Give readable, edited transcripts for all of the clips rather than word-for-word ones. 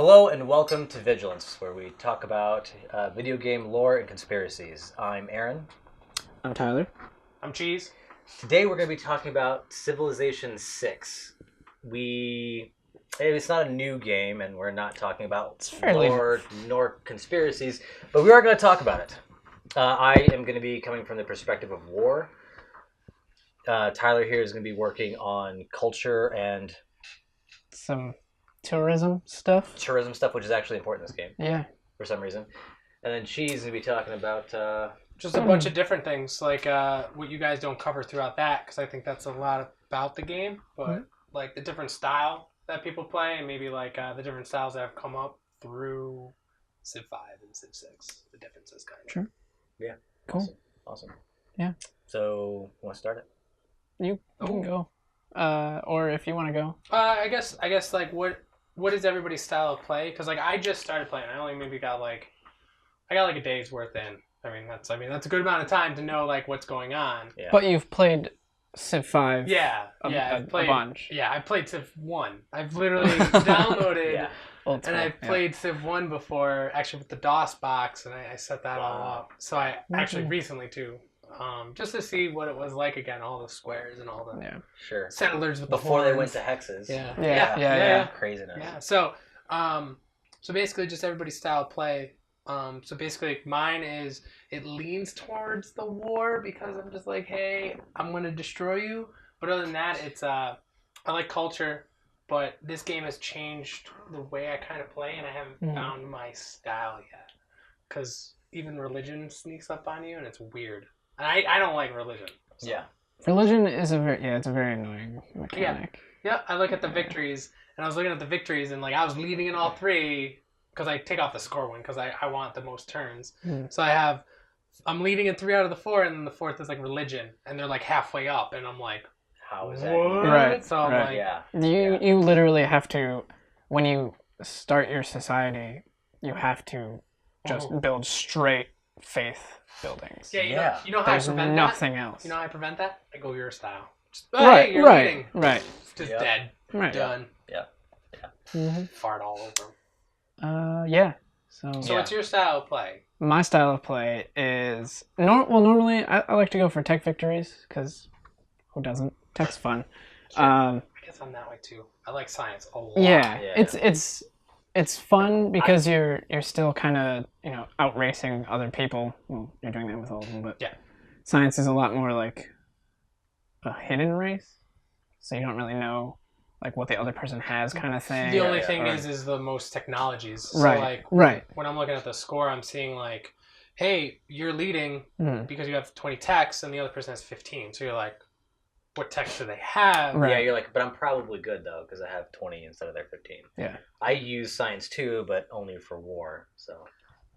Hello and welcome to Vigilance, where we talk about video game lore and conspiracies. I'm Aaron. I'm Tyler. I'm Cheese. Today we're going to be talking about Civilization VI. It's not a new game, and we're not talking about lore nor conspiracies, but we are going to talk about it. I am going to be coming from the perspective of war. Tyler here is going to be working on culture and some tourism stuff. Which is actually important in this game. Yeah. For some reason. And then Cheese is going to be talking about... just a bunch of different things, like what you guys don't cover throughout that, because I think that's a lot about the game, but like the different style that people play, and maybe like the different styles that have come up through Civ V and Civ VI, the differences kind of. Sure. Yeah. Cool. Awesome. Yeah. So, want to start it? You can go. Or if you want to go. I guess like what is everybody's style of play? Because like I just started playing. I only maybe got like a day's worth in. I mean that's a good amount of time to know like what's going on. Yeah. But you've played Civ V. I've played a bunch. Yeah, I played Civ 1. I've literally downloaded and I played Civ 1 before, actually with the DOS box, and I set that all up. So I actually recently too, just to see what it was like again, all the squares and all the settlers with before the they went to hexes. Yeah. Craziness. Yeah. So basically just everybody's style of play. So basically mine is, it leans towards the war because I'm just like, hey, I'm going to destroy you. But other than that, it's, I like culture, but this game has changed the way I kind of play, and I haven't found my style yet. Because even religion sneaks up on you, and it's weird. And I don't like religion. So. Yeah. Religion is it's a very annoying mechanic. Yeah, I look at the victories, and I was looking at the victories, and like I was leading in all three, because I take off the score one because I want the most turns. So I'm leading in 3 out of the 4, and then the 4th is like religion, and they're like halfway up, and I'm like, how is that? Right. So I'm like, you literally have to, when you start your society, you have to just build straight faith buildings. Yeah, you know how There's I prevent nothing that? else. You know how I prevent that? I go your style. Just, Right. Just dead. Right. Done. Yeah. Fart all over. Yeah. So what's your style of play? My style of play is normally I like to go for tech victories because who doesn't? Tech's fun. Sure. I guess I'm that way too. I like science a lot. Yeah. It's fun because you're still kind of out racing other people. Well, you're doing that with all of them, but science is a lot more like a hidden race, so you don't really know like what the other person has, kind of thing. The only thing is the most technologies. So right. When I'm looking at the score, I'm seeing like, hey, you're leading because you have 20 techs and the other person has 15. So you're like, what techs do they have? Right. Yeah, you're like, but I'm probably good though because I have 20 instead of their 15. Yeah. I use science too, but only for war. So.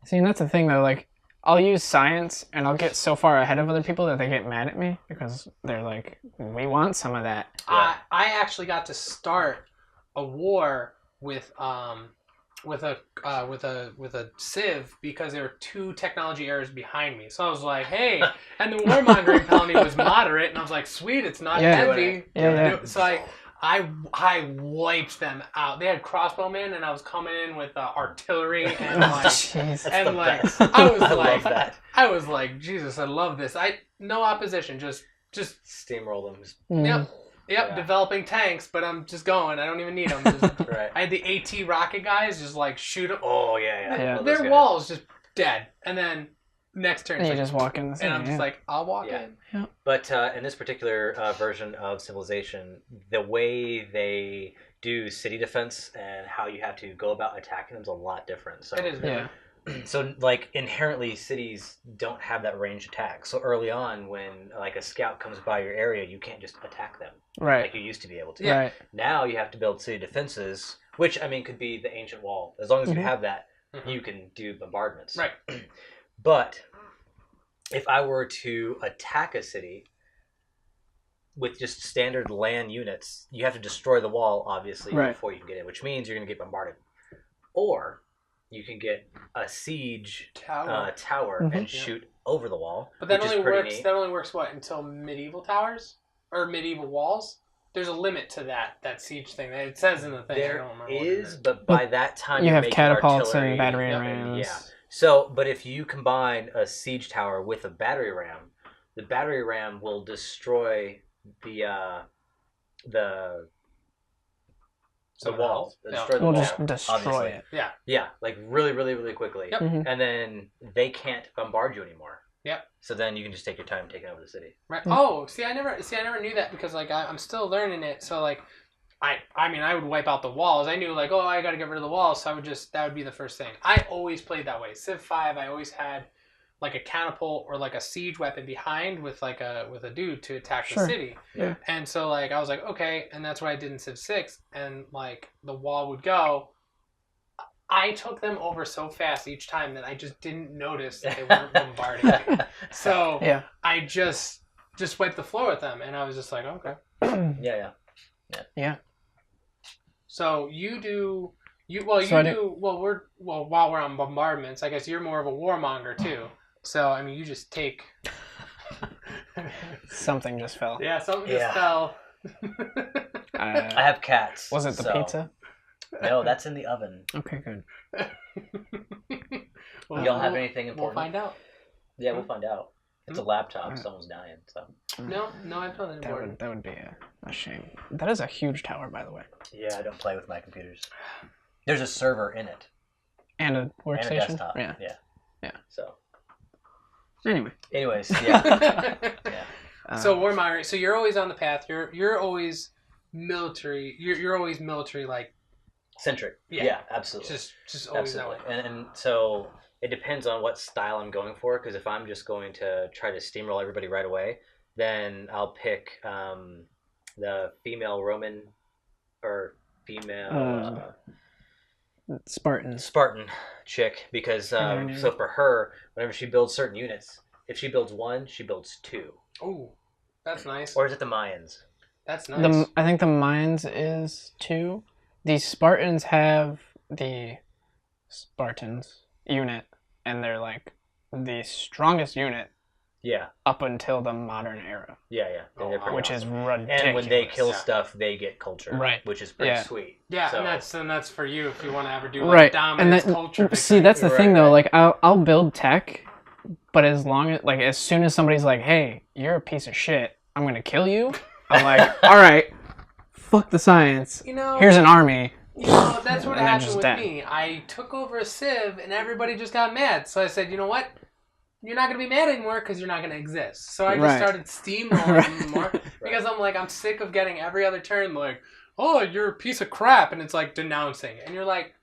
See, and that's the thing though. Like, I'll use science and I'll get so far ahead of other people that they get mad at me because they're like, we want some of that. I actually got to start a war with a Civ because there were 2 technology errors behind me. So I was like, hey, and the warmongering penalty was moderate, and I was like, sweet, it's not heavy. So I wiped them out. They had crossbowmen, and I was coming in with artillery, and like, I was like, Jesus, I love this. No opposition, just steamroll them. Yep, developing tanks, but I'm just going. I don't even need them. I had the AT rocket guys just like shoot them. Oh yeah. Their walls just dead, and then next turn. And you just walk in the city, and I'm just like, I'll walk in. Yeah. But in this particular version of Civilization, the way they do city defense and how you have to go about attacking them is a lot different. So it is. Yeah. So like inherently cities don't have that range attack. So early on when like a scout comes by your area, you can't just attack them. Right. Like you used to be able to. Yeah. Right. Now you have to build city defenses, which I mean could be the ancient wall. As long as you have that, you can do bombardments. Right. But if I were to attack a city with just standard land units, you have to destroy the wall obviously before you can get in, which means you're going to get bombarded. Or you can get a siege tower and shoot over the wall. But that only works. That only works what until medieval towers or medieval walls. there's a limit to that siege thing. It says in the thing. There is, but by that time you have making catapults artillery and battery rams. Yeah. So, but if you combine a siege tower with a battery ram, the battery ram will destroy the wall. Destroy the wall. Just destroy obviously. it. Yeah. Yeah, like really, really, really quickly. Yep. And then they can't bombard you anymore. Yep. So then you can just take your time taking over the city. Right. Oh, I never knew that because like I'm still learning it. So like, I mean, I would wipe out the walls. I knew like, oh, I got to get rid of the walls. So that would be the first thing. I always played that way. Civ 5, I always had like a catapult or like a siege weapon behind with a dude to attack the city. Yeah. And so like I was like, okay, and that's what I did in Civ 6. And like the wall would go. I took them over so fast each time that I just didn't notice that they weren't bombarding me. So I just wiped the floor with them, and I was just like, okay. Yeah. So while we're on bombardments, I guess you're more of a warmonger too. So I mean, you just take. Something just fell. Yeah, something just fell. I have cats. Was it the pizza? No, that's in the oven. Okay, good. You don't have anything important? We'll find out. Yeah, we'll find out. It's a laptop. Someone's dying. So. No, I have nothing important. That would be a shame. That is a huge tower, by the way. Yeah, I don't play with my computers. There's a server in it. And a workstation? And a desktop. Yeah. So. Anyways, yeah. So Warmonger, so you're always on the path. You're always military. You're always military like centric. Yeah, absolutely. Just always absolutely. that way. And so it depends on what style I'm going for. Because if I'm just going to try to steamroll everybody right away, then I'll pick the female Roman or female Spartan chick, because so for her, whenever she builds certain units, if she builds one, she builds two. Oh, that's nice. Or is it the Mayans? That's nice. I think the Mayans is 2. The Spartans have the Spartans unit, and they're like the strongest unit. Yeah. Up until the modern era. Yeah. Which is ridiculous. And when they kill stuff, they get culture. Right. Which is pretty sweet. Yeah, so. and that's for you if you want to ever do like dominance culture. Victory. See, that's the thing though. Like I'll build tech, but as soon as somebody's like, "Hey, you're a piece of shit. I'm gonna kill you," I'm like, "All right, fuck the science. Here's an army." That's what happened with me. I took over a Civ, and everybody just got mad. So I said, you know what? You're not going to be mad anymore because you're not going to exist. So I just started steamrolling more because I'm like, I'm sick of getting every other turn like, oh, you're a piece of crap. And it's like denouncing. And you're like,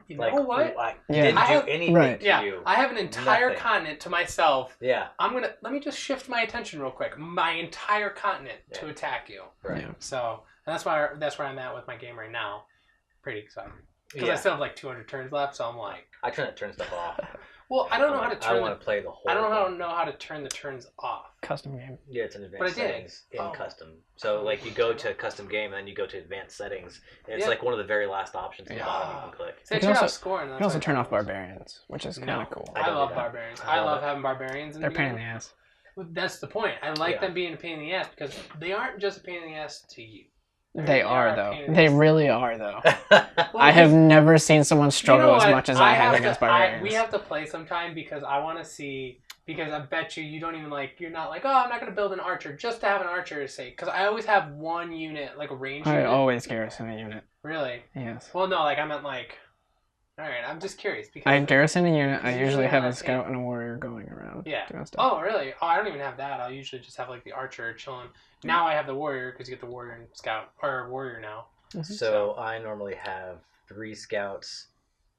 you know what? I didn't do anything to you. I have an entire continent to myself. Yeah. Let me just shift my attention real quick. My entire continent to attack you. Right. So that's where I'm at with my game right now. Pretty excited. Because I still have like 200 turns left. So I'm like. I try to turn stuff off. Well, I don't know how to turn. I want to play the whole. I don't know how to turn the turns off. Custom game. Yeah, it's an advanced settings in custom. So like you go to custom game and then you go to advanced settings. And it's like one of the very last options at the bottom you can click. So you can also turn off barbarians, which is kind of cool. I love barbarians. I love having barbarians. They're a pain in the ass. That's the point. I like them being a pain in the ass because they aren't just a pain in the ass to you. They are though. They really are though. I have never seen someone struggle as much as I have against barbarians. We have to play sometime because I want to see. Because I bet you don't even you're not like, oh, I'm not going to build an archer just to have an archer's sake. Because I always have one unit, like a range unit. I always garrison a unit. Really? Yes. Well, no, I meant all right, I'm just curious. Because I garrison a unit. I usually have a scout and a warrior going around. Yeah. Doing stuff. Oh, really? Oh, I don't even have that. I'll usually just have the archer chilling. Now I have the warrior because you get the warrior and scout or warrior now. Mm-hmm. So I normally have 3 scouts,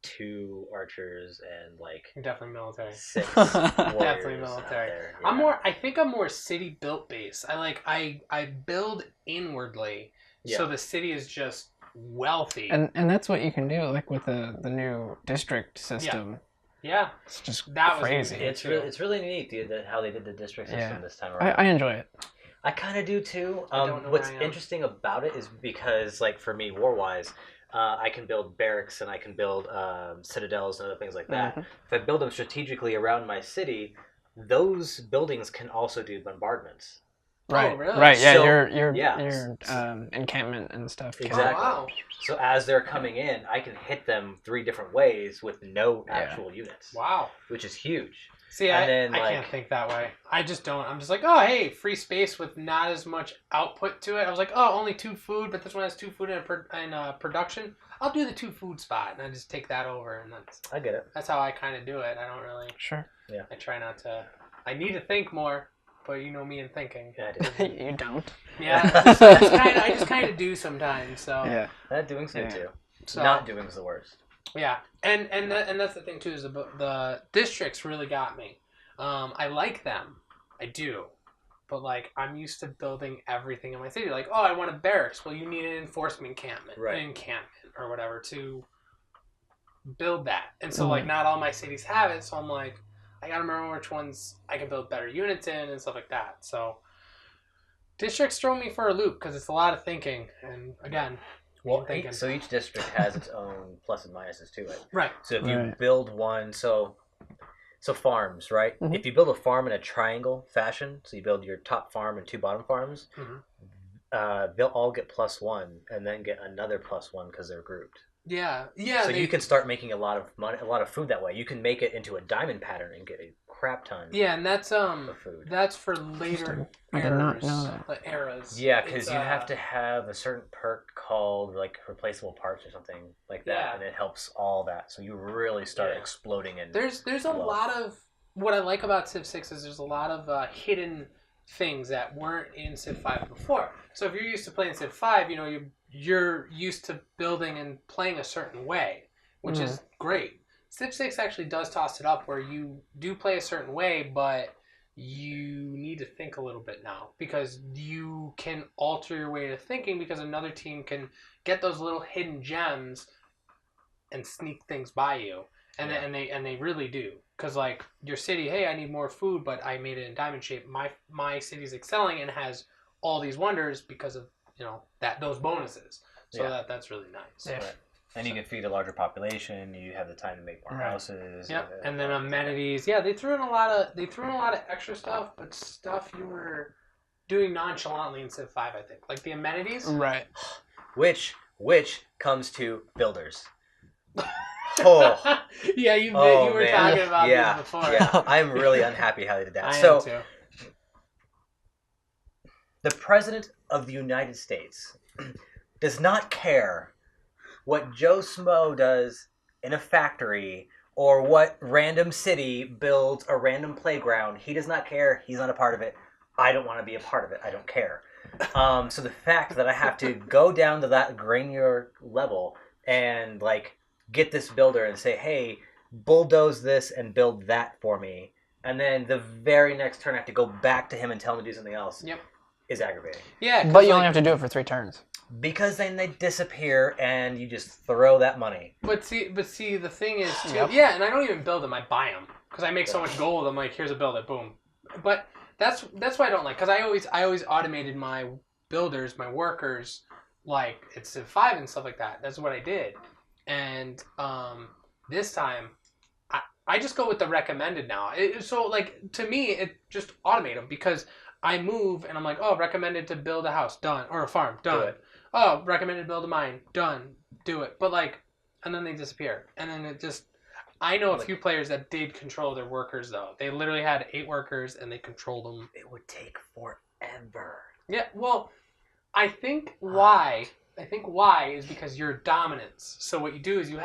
2 archers, and definitely military. 6 warriors. Definitely military. Yeah. I think I'm more city built base. I build inwardly, so the city is just wealthy. And that's what you can do with the new district system. Yeah. It's just crazy. It's really neat how they did the district system this time around. I enjoy it. I kind of do too. What's interesting about it is because, for me, war-wise, I can build barracks and I can build citadels and other things like that. Mm-hmm. If I build them strategically around my city, those buildings can also do bombardments. Right. Oh, really? Right. Yeah. So, your encampment and stuff. Exactly. Oh, wow. So as they're coming in, I can hit them 3 different ways with no actual units. Wow. Which is huge. See, I can't think that way. I just don't. I'm just like, oh, hey, free space with not as much output to it. I was like, oh, only 2 food, but this one has 2 food in production. I'll do the 2 food spot, and I just take that over, and I get it. That's how I kind of do it. I don't really. Sure. Yeah. I try not to. I need to think more, but you know me and thinking. Yeah, I do. You don't. Yeah, I just kind of do sometimes. So yeah, that doing's good too. So, not doing's the worst. Yeah, and that's the thing too, is the districts really got me. I like them, I do, but like I'm used to building everything in my city. Like, oh, I want a barracks. Well, you need an enforcement encampment, or whatever to build that. And so like not all my cities have it. So I'm like, I gotta remember which ones I can build better units in and stuff like that. So districts throw me for a loop because it's a lot of thinking. And again. Well, so each district has its own plus and minuses to it. Right. So if you build one, so farms, right? Mm-hmm. If you build a farm in a triangle fashion, so you build your top farm and 2 bottom farms, they'll all get +1 and then get another +1 because they're grouped. Yeah. So you can start making a lot of money, a lot of food that way. You can make it into a diamond pattern and get a crap ton. Yeah, and that's food. That's for later I did not know that. eras. Yeah, because you have to have a certain perk called like replaceable parts or something like that, and it helps all that. So you really start exploding in. There's a lot of what I like about Civ 6 is there's a lot of hidden things that weren't in Civ 5 before. So if you're used to playing Civ 5, you know you're used to building and playing a certain way, which is great. Civ 6 actually does toss it up where you do play a certain way, but you need to think a little bit now because you can alter your way of thinking because another team can get those little hidden gems and sneak things by you, and they really do. Because like your city, hey, I need more food, but I made it in diamond shape. My city's excelling and has all these wonders because of those bonuses. So that's really nice. Yeah. Right. And you can feed a larger population. You have the time to make more houses. Yeah, and then amenities. Yeah, they threw in a lot of extra stuff, but stuff you were doing nonchalantly in Civ 5, I think. Like the amenities. Right. Which comes to builders. Oh. Yeah, you were talking about this before. Yeah, I'm really unhappy how they did that. I am too. The President of the United States does not care what Joe Smo does in a factory or what random city builds a random playground. He does not care. He's not a part of it. I don't want to be a part of it. I don't care. So the fact that I have to go down to that granular level and like get this builder and say, hey, bulldoze this and build that for me. And then the very next turn I have to go back to him and tell him to do something else is aggravating. Yeah, but you only have to do it for 3 turns. Because then they disappear and you just throw that money. But see, the thing is too. Yeah, and I don't even build them. I buy them because I make so much gold. I'm like, here's a build it, boom. But that's why I don't like because I always automated my builders, my workers, like it's Civ 5 and stuff like that. That's what I did, and this time I just go with the recommended now. So like to me, it just automate them because I move and I'm like, oh, recommended to build a house, done, or a farm, done. Oh, recommended to build a mine, done, do it. But like, and then they disappear. And then it just, I know a few players that did control their workers though. They literally had 8 workers and they controlled them. It would take forever. Yeah, well, I think why is because you're dominance. So what you do is you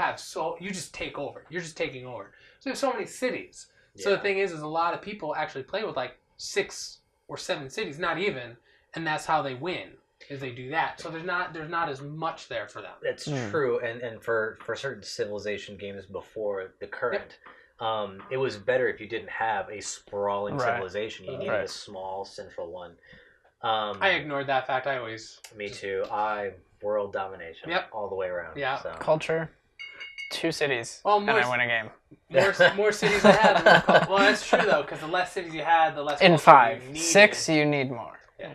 just take over. You're just taking over. So there's so many cities. So the thing is a lot of people actually play with like 6 or 7 cities, not even, and that's how they win. Is they do that. So there's not as much there for them. That's true, and for certain civilization games before the current, it was better if you didn't have a sprawling civilization. You needed a small central one. I ignored that fact. I always. Me too. World domination. All the way around. Yeah. So. Culture. 2 cities, and I win a game. More cities I had. The more well, that's true though, because the less cities you had, the less. In 5, you 6, you need more. Yeah.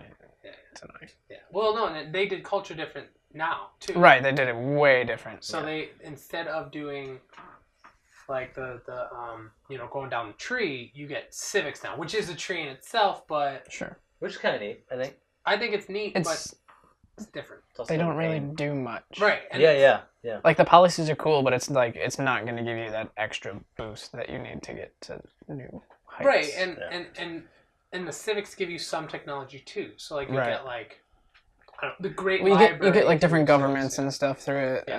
It's annoying. Yeah. Well, no, and they did culture different now too. Right, they did it way different. So they instead of doing like the going down the tree, you get civics now, which is a tree in itself, but Which is kind of neat, I think. I think it's neat, but it's different. They don't really do much. Right. And yeah. Like the policies are cool, but it's like it's not going to give you that extra boost that you need to get to new heights. Right, and the civics give you some technology too. So like you get like the great library. You get like different governments and stuff through it.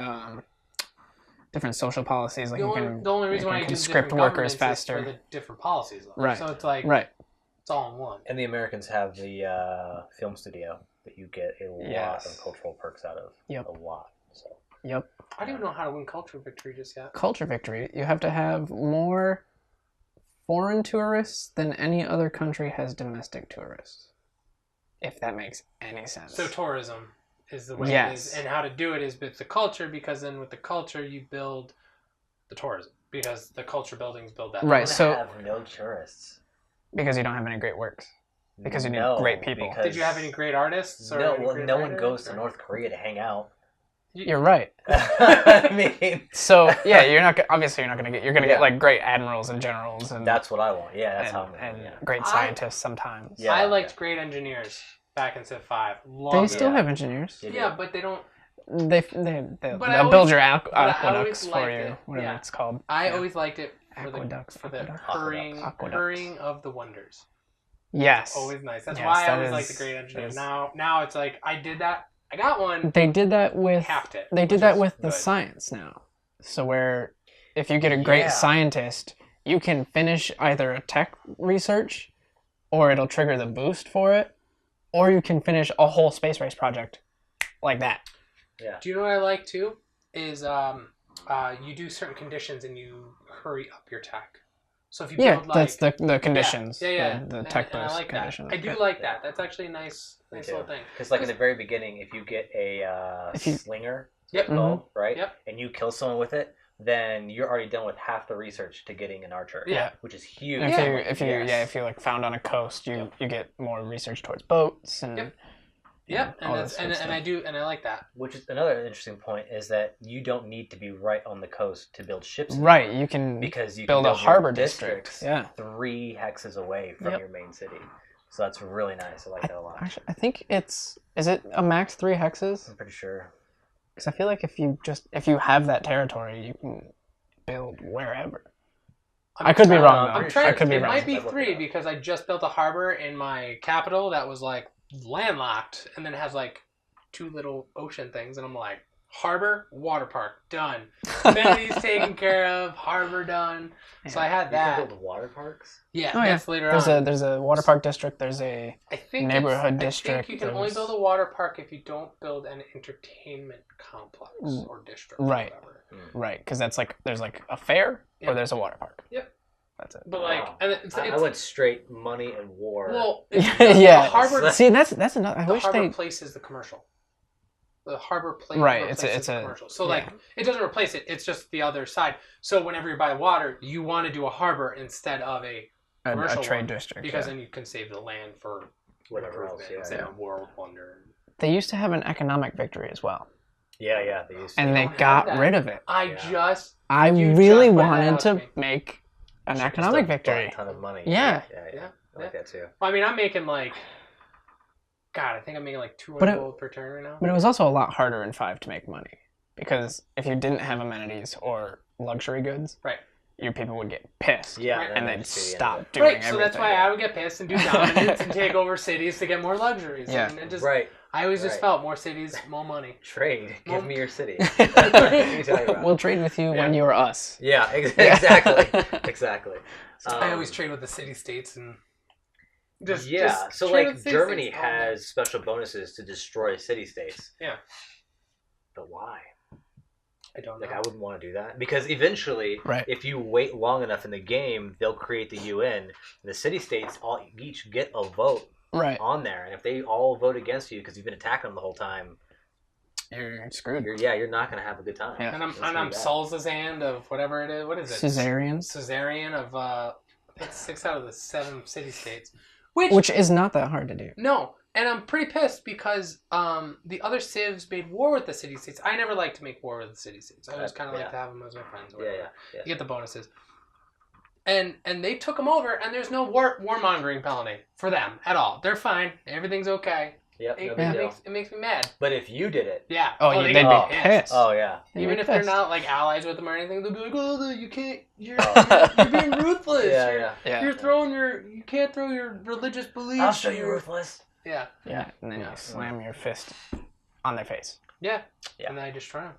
Different social policies, like the only reason why you can script workers faster. Is for the different policies, though. Right? So it's like it's all in one. And the Americans have the film studio that you get a lot of cultural perks out of. Yep. A lot. So. Yep. I don't even know how to win culture victory just yet. Culture victory, you have to have more foreign tourists than any other country has domestic tourists. If that makes any sense. So tourism is the way it is, and how to do it is with the culture, because then with the culture you build the tourism, because the culture buildings build that. Right. So have no tourists because you don't have any great works. Because you need great people. Did you have any great artists? Or no one goes to North Korea to hang out. You're right. I mean, so yeah, you're not gonna get like great admirals and generals, and that's what I want. Yeah, that's and great scientists sometimes. Yeah, I liked great engineers back in Civ V. They still have engineers. Yeah, but they don't. They'll build your aqueducts for you, whatever it's called. I always liked it for the hurrying of the wonders. Yes, always nice. That's why I always like the great engineers. Now it's like I did that. I got one. They did that with. They did that with the good. science now. So where, if you get a great scientist, you can finish either a tech research, or it'll trigger the boost for it, or you can finish a whole space race project, like that. Yeah. Do you know what I like too? Is you do certain conditions and you hurry up your tech. So if you build that's the conditions. The tech boost I like conditions. That. I do like that. That's actually a nice little thing. Because like in the very beginning, if you get a slinger, right? Yep. And you kill someone with it, then you're already done with half the research to getting an archer. Yeah. Which is huge. If you're like found on a coast, you get more research towards boats and. Yep, and I like that. Which is another interesting point, is that you don't need to be right on the coast to build ships anymore. Right, you can build a harbor district. 3 hexes away from your main city. So that's really nice. I like that a lot. Actually, I think is it a max 3 hexes? I'm pretty sure. Because I feel like if you have that territory, you can build wherever. I could be wrong though. It might be 3 because I just built a harbor in my capital that was like landlocked, and then it has like 2 little ocean things, and I'm like, harbor, water park, done. Amenities taken care of, harbor done. So I had that. You can build water parks? Yeah, that's later on. There's a water park district. There's a neighborhood district. I think you can only build a water park if you don't build an entertainment complex or district. Right, or right, because that's like there's like a fair or there's a water park. Yep. That's it. But like, and I went straight money and war. Well, the harbor. See, that's another. I wish harbor place is the commercial. The harbor place. Right. It's a commercial. So like, it doesn't replace it. It's just the other side. So whenever you buy water, you want to do a harbor instead of a trade district, because then you can save the land for whatever else. A world wonder. They used to have an economic victory as well. Yeah, they used to. And they got rid of it. I really wanted to make an economic victory. A ton of money. Yeah. I like that too. Well, I mean, I'm making like, God, I think I'm making like 200 gold per turn right now. But it was also a lot harder in 5 to make money, because if you didn't have amenities or luxury goods, your people would get pissed. Yeah, and they'd stop doing everything. So that's why I would get pissed and do dominance and take over cities to get more luxuries. Yeah. And just, I always just felt more cities, more money. Trade. Give me your city. We'll trade with you when you're us. Yeah, exactly. I always trade with the city-states and just so like Germany has special bonuses to destroy city-states. Yeah. But why? I don't know. Like, I wouldn't want to do that. Because eventually, if you wait long enough in the game, they'll create the UN. And the city-states each get a vote on there. And if they all vote against you because you've been attacking them the whole time, you're screwed. You're not going to have a good time. Yeah. And I'm Salzazand of whatever it is. What is it? Caesarian of, I think 6 out of the 7 city-states. Which is not that hard to do. No. And I'm pretty pissed because the other civs made war with the city-states. I never like to make war with the city-states. I always kind of like to have them as my friends. Or whatever. You get the bonuses. And they took them over, and there's no warmongering penalty for them at all. They're fine. Everything's okay. Yep, It makes me mad. But if you did it... Yeah. They'd be pissed. Oh, yeah. Even if they're not, like, allies with them or anything, they'll be like, oh, you can't... You're being ruthless. You're throwing you can't throw your religious beliefs. I'll show you ruthless. Yeah. Yeah, and then you slam your fist on their face. Yeah. And then I destroy them.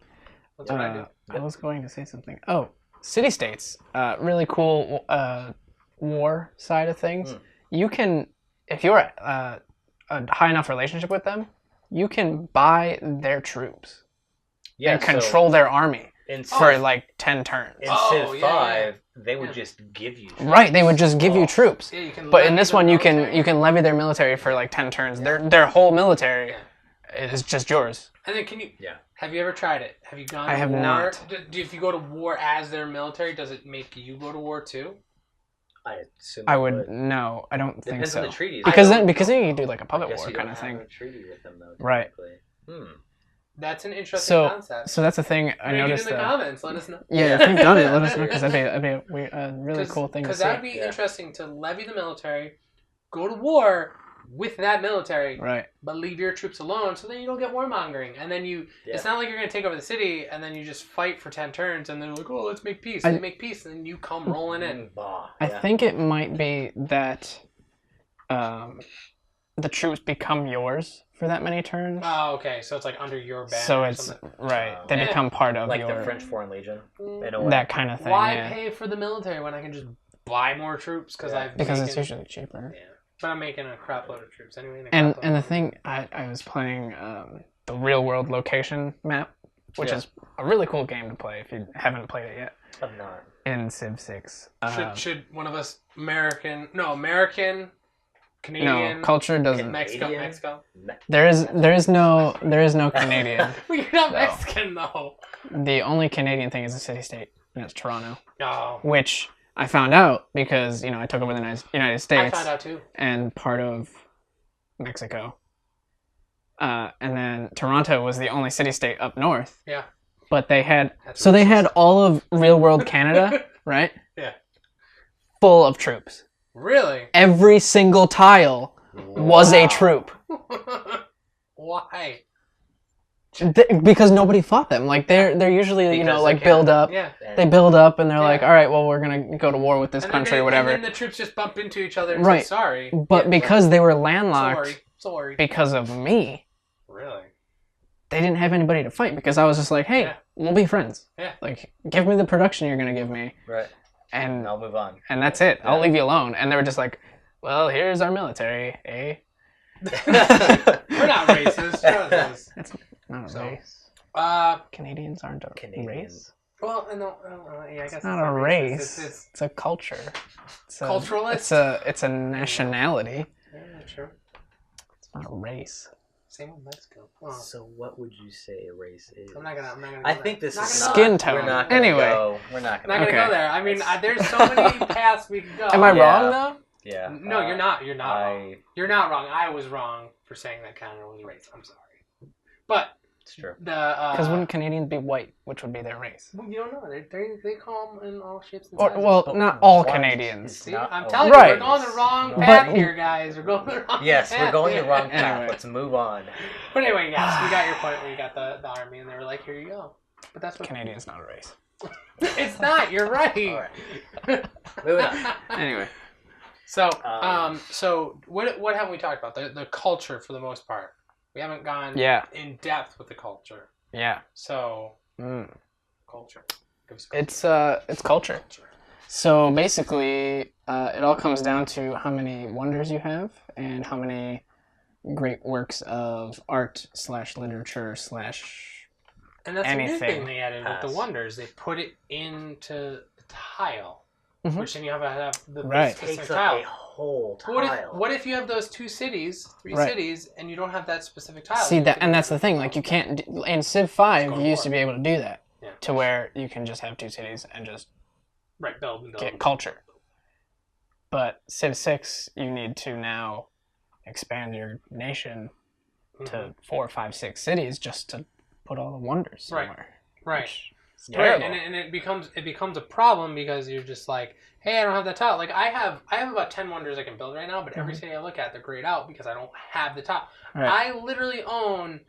That's what I do. I was going to say something. Oh, city-states. Really cool war side of things. You can, if you're a high enough relationship with them, you can buy their troops and control their army for like 10 turns. In Civ 5, they would just give you troops. Right, they would just give you troops. Yeah, you can but in this one, you can levy their military for like 10 turns. Their whole military is just yours. And then have you ever tried it? Have you gone to war? I have not. If you go to war as their military, does it make you go to war too? I assume I would. No, I don't think Depends so. on the treaties. Because then you do like a puppet war kind of thing. A treaty with them, though, right. That's an interesting concept. So that's the thing I noticed. In the comments, let us know. Yeah, if you've done it, let us know, because that'd be a really cool thing to see. Because that'd be interesting to levy the military, go to war with that military, right? But leave your troops alone, so then you don't get warmongering, and then it's not like you're gonna take over the city and then you just fight for 10 turns and they're like, oh, let's make peace. They make peace, and then you come rolling in. I think it might be that the troops become yours for that many turns. Oh, okay. So it's like under your banner. So it's they become part of like your, the French Foreign Legion, that kind of thing. Why pay for the military when I can just buy more troops? Because it's usually cheaper. Yeah. But I'm making a crap load of troops anyway. And the thing, I was playing the real world location map, which is a really cool game to play if you haven't played it yet. I'm not. In Civ 6. Should one of us American, Canadian, no, culture doesn't. Mexico. There is no Canadian. Well, you're not Mexican though. The only Canadian thing is a city state, and it's Toronto. Oh. Which I found out because I took over the United States. I found out too. And part of Mexico. And then Toronto was the only city state up north. Yeah. But they had they had all of real world Canada, right? Yeah. Full of troops. Really? Every single tile was a troop. Why? Because nobody fought them. Like they're usually build up. Yeah. They build up and they're like, all right, well, we're gonna go to war with this country or whatever. And then the troops just bump into each other and say sorry. But because they were landlocked, sorry, because of me. Really? They didn't have anybody to fight because I was just like, hey, we'll be friends. Yeah. Like, give me the production you're gonna give me. Right. And I'll move on. And that's it. I'll leave you alone. And they were just like, well, here's our military, eh? We're not racist. That's not a race. Canadians aren't a race. Well, no, I guess it's not a race. It's a culture. Culturalist? It's a nationality. Yeah, true. It's not a race. Same with Mexico. Oh. So what would you say a race is? I'm not gonna. I think this is skin tone. We're not gonna go. We're not gonna go there. I mean, there's so many paths we could go. Am I wrong though? Yeah. No, you're not. You're not wrong. You're not wrong. I was wrong for saying that Canada was a race. I'm sorry. But it's true. Because wouldn't Canadians be white, which would be their race? Well, you don't know. They call them in all shapes and sizes. Well, not all Canadians. See, I'm telling you, we're going the wrong path here, guys. We're going the wrong path. We're going the wrong path. Anyway. Let's move on. But anyway, yes, we got your point where you got the army, and they were like, here you go. But that's what Canadian's not a race. It's not. You're right. All right. Moving on. Anyway. So, so what haven't we talked about? The culture for the most part. We haven't gone in depth with the culture. Yeah. So, culture. It's culture. So basically, it all comes down to how many wonders you have and how many great works of art / literature / and that's anything. A new thing they added with the wonders. They put it into the tile, which then you have to have the specific tile. A whole tile. What if you have those 3 cities, and you don't have that specific tile? See that, and that's the thing. Like you can't in Civ 5, you used to be able to do that, to where you can just have 2 cities and just build get culture. But Civ 6, you need to now expand your nation to 4, 5, 6 cities just to put all the wonders somewhere. Right. Right, and it becomes a problem because you're just like, hey, I don't have that tile. Like I have about 10 wonders I can build right now, but every city I look at, they're grayed out because I don't have the tile. Right. I literally own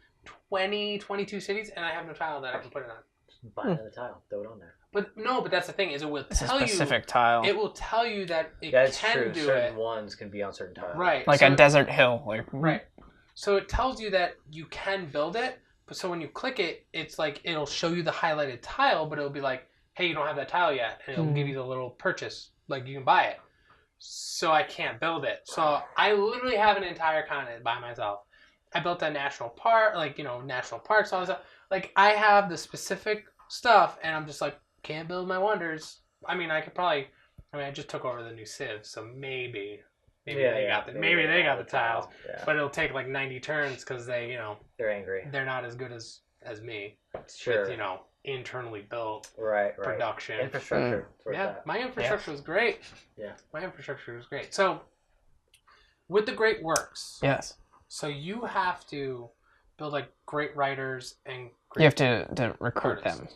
22 cities, and I have no tile that I can put it on. Just buy another tile, throw it on there. But that's the thing is it will tell you specific tile. It will tell you that it That's can true. do certain it. ones can be on certain tiles. Right. Like a desert hill. Right. So it tells you that you can build it, but so when you click it, it's like it'll show you the highlighted tile, but it'll be like, hey, you don't have that tile yet, and it'll give you the little purchase, like you can buy it. So I can't build it. So I literally have an entire continent by myself. I built a national park, national parks, all this stuff. Like I have the specific stuff, and I'm just like, can't build my wonders. I mean, I just took over the new Civ, so maybe they got the tiles, but it'll take like 90 turns because they're angry. They're not as good as me. Sure. With, internally built production infrastructure. My infrastructure was great. Yeah, my infrastructure was great. So with the great works, yes. So you have to build like great writers and you have to recruit artists. them.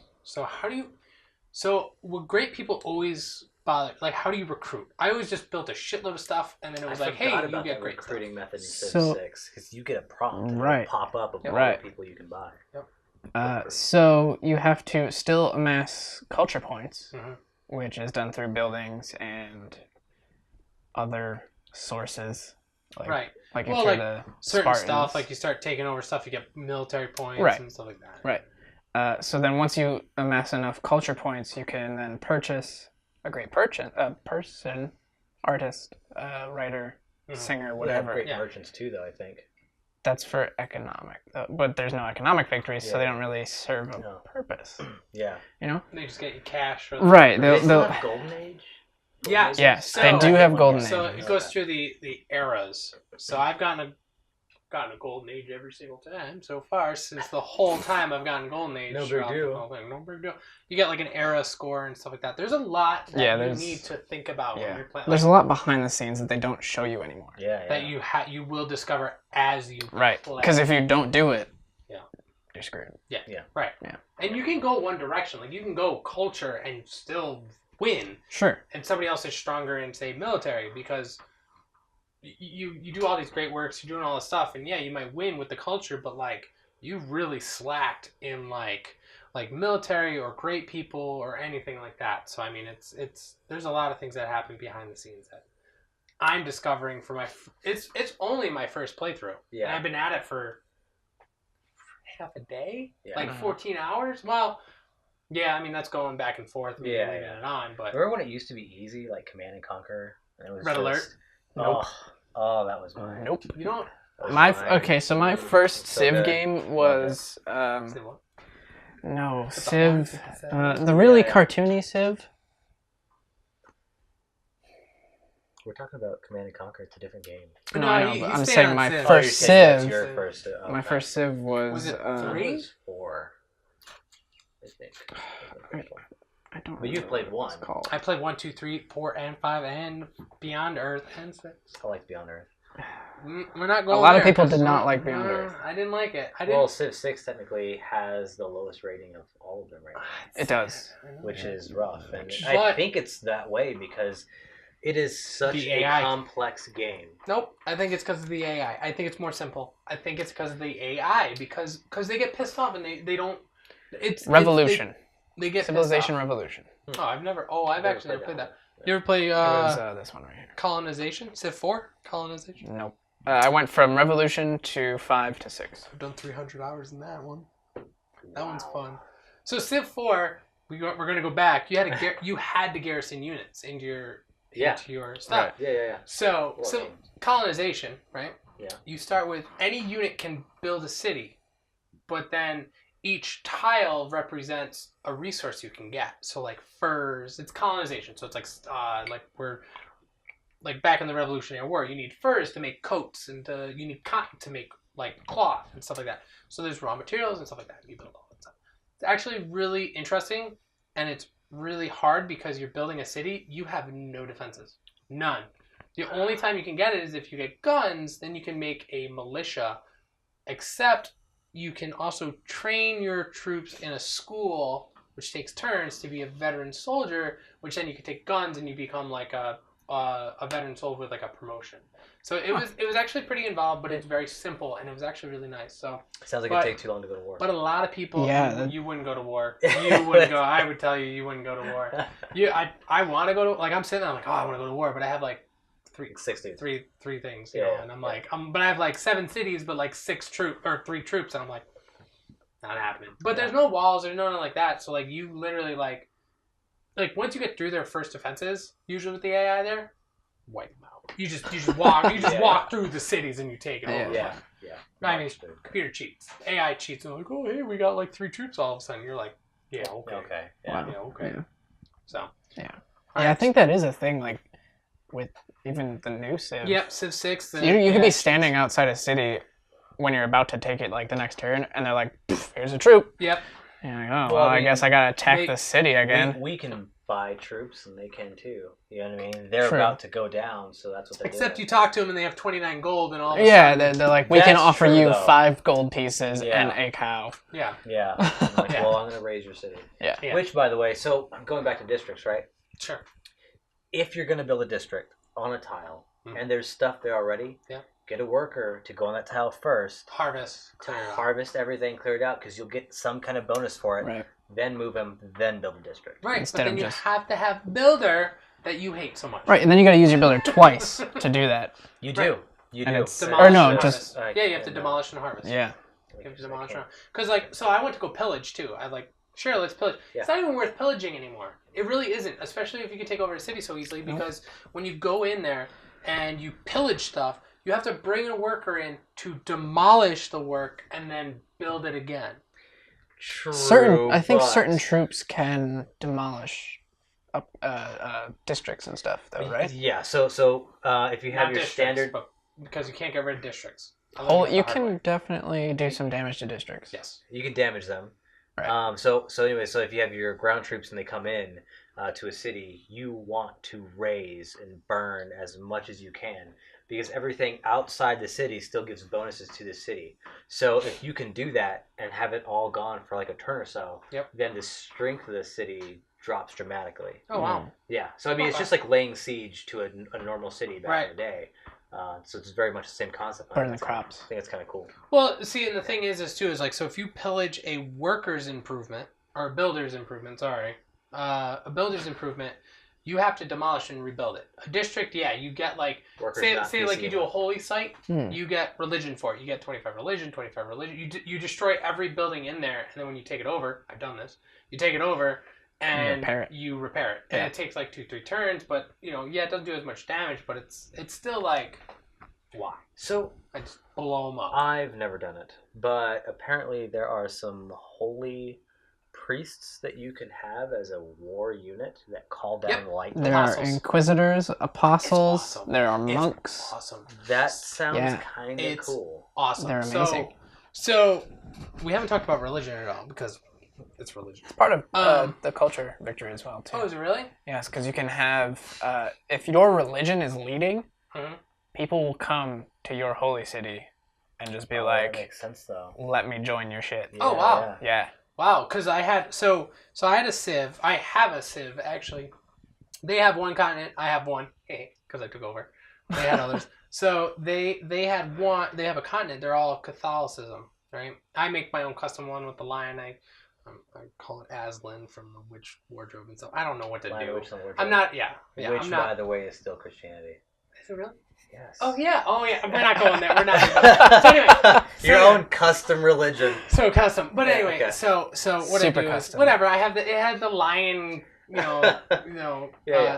So would great people always bother? Like, how do you recruit? I always just built a shitload of stuff, and then it was like, hey, you get great recruiting stuff. method in Civ 6 because you get a prompt and pop up of all the people you can buy. Yep. So you have to still amass culture points, which is done through buildings and other sources. Like the certain Spartans. stuff, like you start taking over stuff, you get military points and stuff like that. Right. So then once you amass enough culture points, you can then purchase a great person, artist, writer, singer, whatever. Great merchants too, though, I think. That's for economic, but there's no economic victories, so they don't really serve a purpose. Yeah. They just get you cash. Right. They'll have Golden Age? Yeah. Yes, they do have Golden Age. So it goes through the eras. So I've gotten a Golden Age every single time so far since the whole time I've gotten Golden Age. No big deal. No big deal. You get like an era score and stuff like that. There's a lot that you need to think about when you're playing. There's a lot behind the scenes that they don't show you anymore. Yeah. That you will discover as you play. Because if you don't do it, you're screwed. Yeah. Right. Yeah. And you can go one direction. Like you can go culture and still win. Sure. And somebody else is stronger in, say, military because you do all these great works, you're doing all this stuff, and you might win with the culture, but like you really slacked in like military or great people or anything like that. So I mean, it's there's a lot of things that happen behind the scenes that I'm discovering for it's only my first playthrough. Yeah. And I've been at it for half a day, like 14 hours. Well. Yeah, I mean, that's going back and forth, leaving it on, but... Remember when it used to be easy, like Command and Conquer? And it was Red Alert? Nope. Oh, that was mine. Nope. You don't... So my first Civ game was... Civ what? No, Civ... the really cartoony Civ. We're talking about Command and Conquer. It's a different game. No, I know, but I'm saying my first Civ... Your first, my first Civ was... Was it 3? It was 4. I think. I don't know. But you played 1. I played 1, 2, 3, 4, and 5, and Beyond Earth, and 6. I like Beyond Earth. We're not going A lot of people did not like Beyond Earth. I didn't like it. Well, Civ 6 technically has the lowest rating of all of them right now. It does. Which is rough. And I think it's that way because it is such a complex game. Nope. I think it's because of the AI. I think it's more simple. I think it's because of the AI because they get pissed off and they don't... It's Revolution. They get Civilization Revolution. I've actually never played that. You ever play this one right here. Colonization? Civ 4? Colonization? Nope. I went from Revolution to 5 to 6. I've done 300 hours in that one. That one's fun. So Civ 4, we're going to go back. You had to garrison units into your stuff. Right. Yeah. So colonization, right? Yeah. You start with any unit can build a city, but then each tile represents a resource you can get. So like furs, it's colonization. So it's like we're like back in the Revolutionary War, you need furs to make coats and you need cotton to make like cloth and stuff like that. So there's raw materials and stuff like that. You build all that stuff. It's actually really interesting and it's really hard because you're building a city. You have no defenses. None. The only time you can get it is if you get guns, then you can make a militia, except you can also train your troops in a school, which takes turns to be a veteran soldier, which then you can take guns and you become like a veteran soldier with like a promotion. So it was actually pretty involved, but it's very simple and it was actually really nice. So sounds like it'd take too long to go to war. But a lot of people, you wouldn't go to war. You wouldn't go. I would tell you wouldn't go to war. I want to go to, like, I'm sitting there, I'm like, oh, I want to go to war, but I have like three things, you know, and I'm like, but I have like 7 cities, but like 3 troops, and I'm like, not happening. But there's no walls, there's nothing like that. So like you literally like once you get through their first defenses, usually with the AI there, wipe them out. You just walk through the cities and you take it over. Yeah. I mean, computer cheats. AI cheats and like, oh hey, we got like 3 troops all of a sudden. You're like, yeah, okay. Okay. Yeah, okay. Yeah. So yeah. I think that is a thing, like with even the new Civ. Yep, Civ 6. You could be standing outside a city when you're about to take it, like the next turn, and they're like, here's a troop. Yep. And you're like, oh, well, I guess I gotta attack the city again. We can buy troops, and they can too. You know what I mean? They're about to go down, so that's what they're Except doing. you talk to them, and they have 29 gold, and all of a sudden... they're like, we can offer you 5 gold pieces and a cow. Yeah. Yeah. I'm like, well, I'm gonna raise your city. Yeah. Which, by the way, so I'm going back to districts, right? Sure. If you're gonna build a district on a tile, and there's stuff there already, get a worker to go on that tile first. Harvest everything, clear it out, because you'll get some kind of bonus for it. Right. Then move them, then build a district. Right, but then you have to have builder that you hate so much. Right, and then you got to use your builder twice to do that. You do. You do. Demolish you have to demolish and harvest. Yeah. You have to demolish and harvest. Because, like, so I went to go pillage, too. I like, sure, let's pillage. Yeah. It's not even worth pillaging anymore. It really isn't, especially if you can take over a city so easily, because when you go in there and you pillage stuff, you have to bring a worker in to demolish the work and then build it again. True, I think certain troops can demolish districts and stuff, though, right? Yeah. So if you have your standard, but because you can't get rid of districts. You can definitely do some damage to districts. Yes, you can damage them. Right. So anyway, so if you have your ground troops and they come in to a city, you want to raise and burn as much as you can, because everything outside the city still gives bonuses to the city. So if you can do that and have it all gone for like a turn or so, then the strength of the city drops dramatically. Oh, wow. Yeah. So, I mean, it's just like laying siege to a normal city back in the day. So it's very much the same concept. Burn the crops. I think it's kind of cool. Well, see, and the thing is like, so if you pillage a worker's improvement, or a builder's improvement, a builder's improvement, you have to demolish and rebuild it. A district, you get like, say like you do a holy site, you get religion for it. You get 25 religion. You destroy every building in there, and then when you take it over, I've done this, you take it over, and you repair it. And it takes like 2-3 turns, but, you know, it doesn't do as much damage, but it's still like, why? So I just blow them up. I've never done it, but apparently there are some holy priests that you can have as a war unit that call down light. There are inquisitors, apostles, awesome. There are monks. It's awesome. That sounds kind of cool. Awesome. They're amazing. So we haven't talked about religion at all, because it's religion. It's part of the culture victory as well, too. Oh, is it really? Yes, because you can have, if your religion is leading, people will come to your holy city and just be like, that makes sense, though. Let me join your shit. Oh, wow. Yeah. Wow, because I had I had a Civ. I have a Civ, actually. They have one continent. I have one. Hey, because I took over. They had others. So they have one. They have a continent. They're all Catholicism, right? I make my own custom one with the lion. I call it Aslan from the Witch Wardrobe and stuff. I don't know what to do. I'm not. Yeah. Which, by the way, is still Christianity. Is it really? Yes. Oh yeah. We're not going there. We're not. So anyway, your own custom religion. So custom, but anyway. Okay. So what Super I do custom. is whatever. I have it had the lion,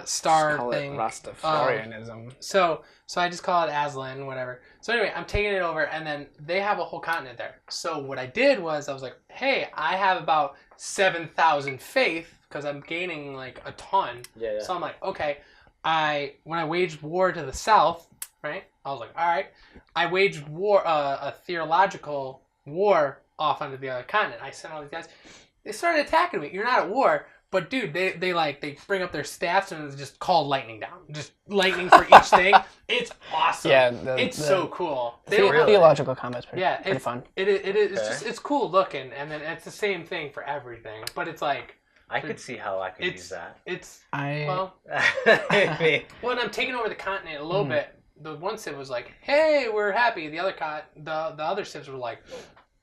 star call thing. It Rastafarianism. So I just call it Aslan, whatever. So anyway, I'm taking it over, and then they have a whole continent there. So what I did was I was like, hey, I have about 7,000 faith because I'm gaining like a ton. Yeah. So I'm like, okay. When I waged war to the south, right? I was like, all right. I waged war, a theological war off onto the other continent. I sent all these guys. They started attacking me. You're not at war, but dude, they bring up their staffs and it's just call lightning down. Just lightning for each thing. It's awesome. Yeah, it's so cool. Theological combat's pretty fun. It is. It's just it's cool looking, and then it's the same thing for everything. But it's like I could see how I could use that. Well, when I'm taking over the continent a little bit, the one Civ was like, "Hey, we're happy." The other Civs were like,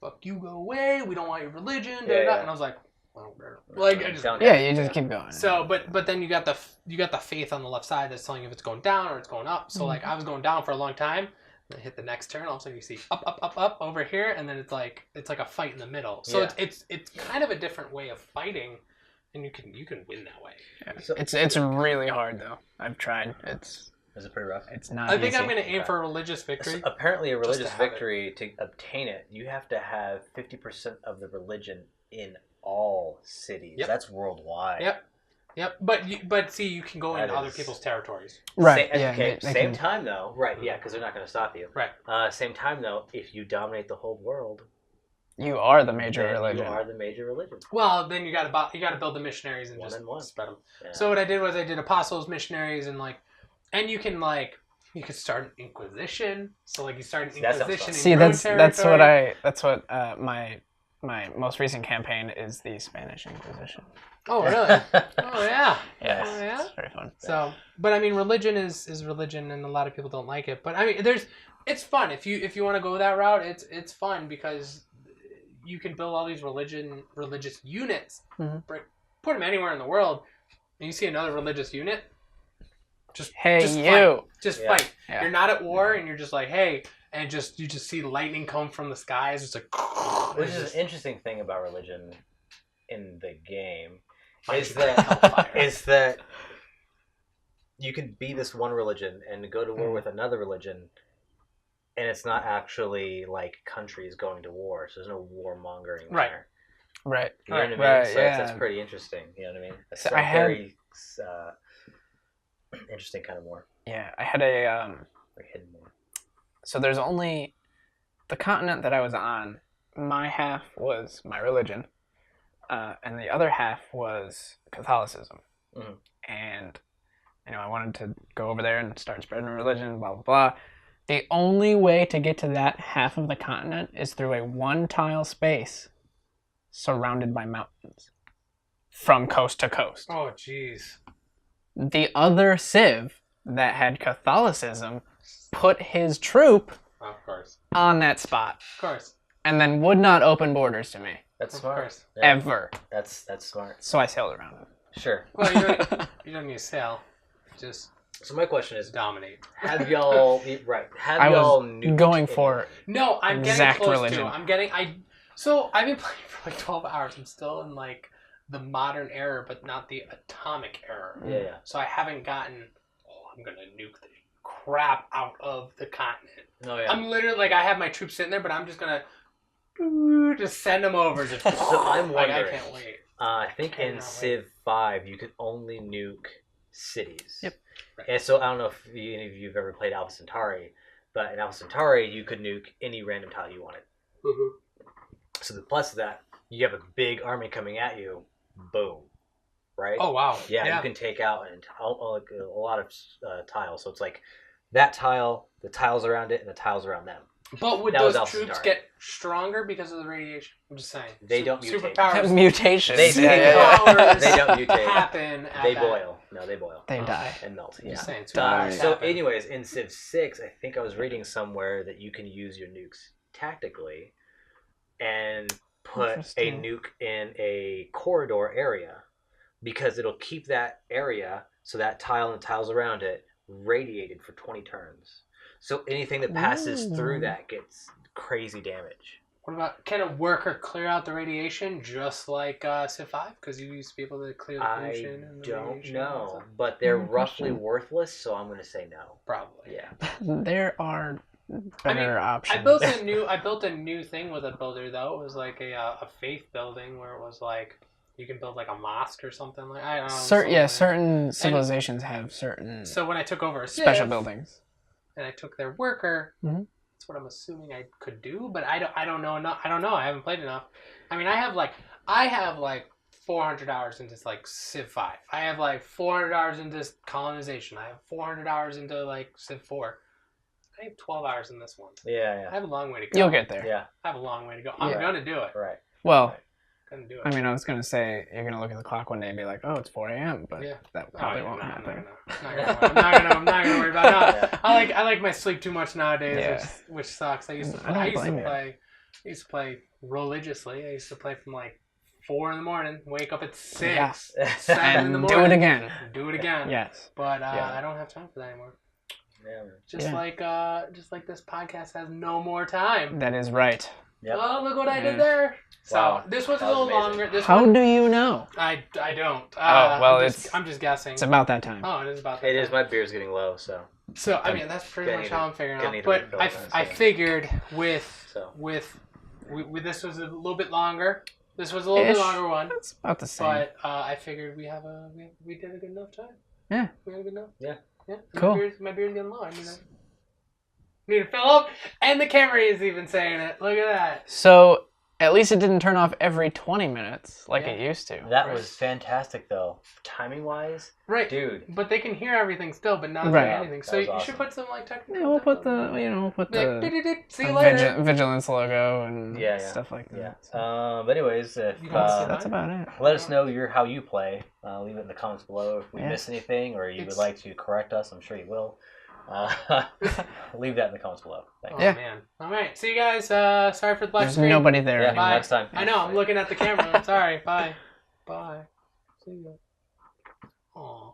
"Fuck you, go away. We don't want your religion." And I was like, I just keep going. So, but then you got the faith on the left side that's telling you if it's going down or it's going up. So like I was going down for a long time. And I hit the next turn. All of a sudden you see up over here, and then it's like a fight in the middle. So it's kind of a different way of fighting, and you can win that way. Yeah. So, it's really hard though. I've tried. Is it pretty rough? It's not. I think I'm going to aim for a religious victory. So apparently, a religious victory to obtain it, you have to have 50% of the religion in all cities. Yep. That's worldwide. Yep. But see, you can go into other people's territories. Right. Same time though. Right. Yeah, because they're not going to stop you. Right. Same time though, if you dominate the whole world, you are the major religion. You are the major religion. Well, then you got to build the missionaries and spread them. Yeah. So what I did was I did apostles, missionaries, and you can start an inquisition. So like you start an inquisition. See, that's what my most recent campaign is, the Spanish Inquisition. Oh really? Oh yeah. Yes. Oh, yeah. It's very fun. So, but I mean, religion is religion, and a lot of people don't like it. But I mean, it's fun if you want to go that route. It's fun because you can build all these religious units, put them anywhere in the world, and you see another religious unit. Just fight. Yeah. You're not at war, and you're just like, hey, and you just see lightning come from the skies. It's like, which is an interesting thing about religion in the game is that you can be this one religion and go to war with another religion, and it's not actually like countries going to war, so there's no warmongering there. Right. You know what I mean? Right. So that's pretty interesting. You know what I mean? It's very interesting kind of war. Yeah, I had a hidden war. So there's only the continent that I was on. My half was my religion, and the other half was Catholicism. Mm-hmm. And I wanted to go over there and start spreading religion. Blah blah blah. The only way to get to that half of the continent is through a one-tile space surrounded by mountains from coast to coast. Oh, jeez. The other Civ that had Catholicism put his troop on that spot. Of course. And then would not open borders to me. That's smart. Yeah. Ever. That's smart. So I sailed around him. Sure. Well, you don't need to sail. Just... So my question is, dominate. Have y'all nuked going for No, I'm getting close religion. So I've been playing for like 12 hours. I'm still in like the modern era, but not the atomic era. Yeah. So I haven't gotten. I'm gonna nuke the crap out of the continent. Oh yeah. I'm literally like I have my troops sitting there, but I'm just gonna just send them over. So I'm wondering. I can't wait. I think in Civ V you could only nuke cities. Yep. And so I don't know if any of you've ever played Alpha Centauri, but in Alpha Centauri you could nuke any random tile you wanted. Mm-hmm. So the plus of that, you have a big army coming at you, boom, right? Oh wow! Yeah. You can take out a lot of tiles. So it's like that tile, the tiles around it, and the tiles around them. But would those troops get stronger because of the radiation? I'm just saying. They don't mutate. Superpowers. Mutations. They don't mutate. Happen. They boil. No, they boil. They die and melt. I'm Yeah. just saying. So, anyways, in Civ 6, I think I was reading somewhere that you can use your nukes tactically, and put a nuke in a corridor area, because it'll keep that area, so that tile and the tiles around it, radiated for 20 turns. So anything that passes through that gets crazy damage. What about, can a worker clear out the radiation just like Civ 5? Because you used to be able to clear the pollution and the radiation. I don't know, but they're roughly worthless, so I'm going to say no. Probably. Yeah. There are better options. I built a new thing with a builder though. It was like a faith building where it was like you can build like a mosque or something like. I don't know. Certain civilizations have certain. So when I took over a Civ, special buildings, and I took their worker, that's what I'm assuming I could do. But I don't know enough. I don't know. I haven't played enough. I mean, I have like 400 hours into like Civ 5. I have like 400 hours into colonization. I have 400 hours into like Civ 4. I have 12 hours in this one. Yeah. I have a long way to go. You'll get there. Yeah. I have a long way to go. I'm going to do it. Right. Well, Couldn't do it. I mean, I was gonna say you're gonna look at the clock one day and be like, "Oh, it's 4 a.m." But that probably won't happen. I'm not gonna worry about it. I like my sleep too much nowadays, which sucks. I used to play religiously. I used to play from like 4 in the morning, wake up at 6, 7 in the morning, do it again. Yes, but I don't have time for that anymore. Yeah. Just like this podcast has no more time. That is right. Yep. Oh, look what I did there. So this was a little longer. How do you know? I don't. I'm just guessing. It's about that time. Oh, it is about that time. It is. My beer's getting low, so. So I mean that's pretty much how I'm figuring out. But I figured with this was a little bit longer. This was a little bit longer one. It's about the same. But I figured we did a good enough time. Yeah. We had a good enough. Yeah. Yeah. Cool. My beer's getting low. I need to fill up, and the camera is even saying it. Look at that. So at least it didn't turn off every 20 minutes like it used to. That was fantastic, though, timing wise. Right, dude. But they can hear everything still, but not hear anything. So you should put some like technical. Yeah, we'll put the see you later. Vigilance logo and stuff like that. Yeah. But anyways, that's about it. Let us know how you play. Leave it in the comments below if we miss anything or you would like to correct us. I'm sure you will. Leave that in the comments below. Thanks. Oh man. All right. See you guys. Sorry for the black screen. There's nobody there. Yeah, bye. Next time. I know. I'm looking at the camera. Sorry. Bye. Bye. See you. Aww.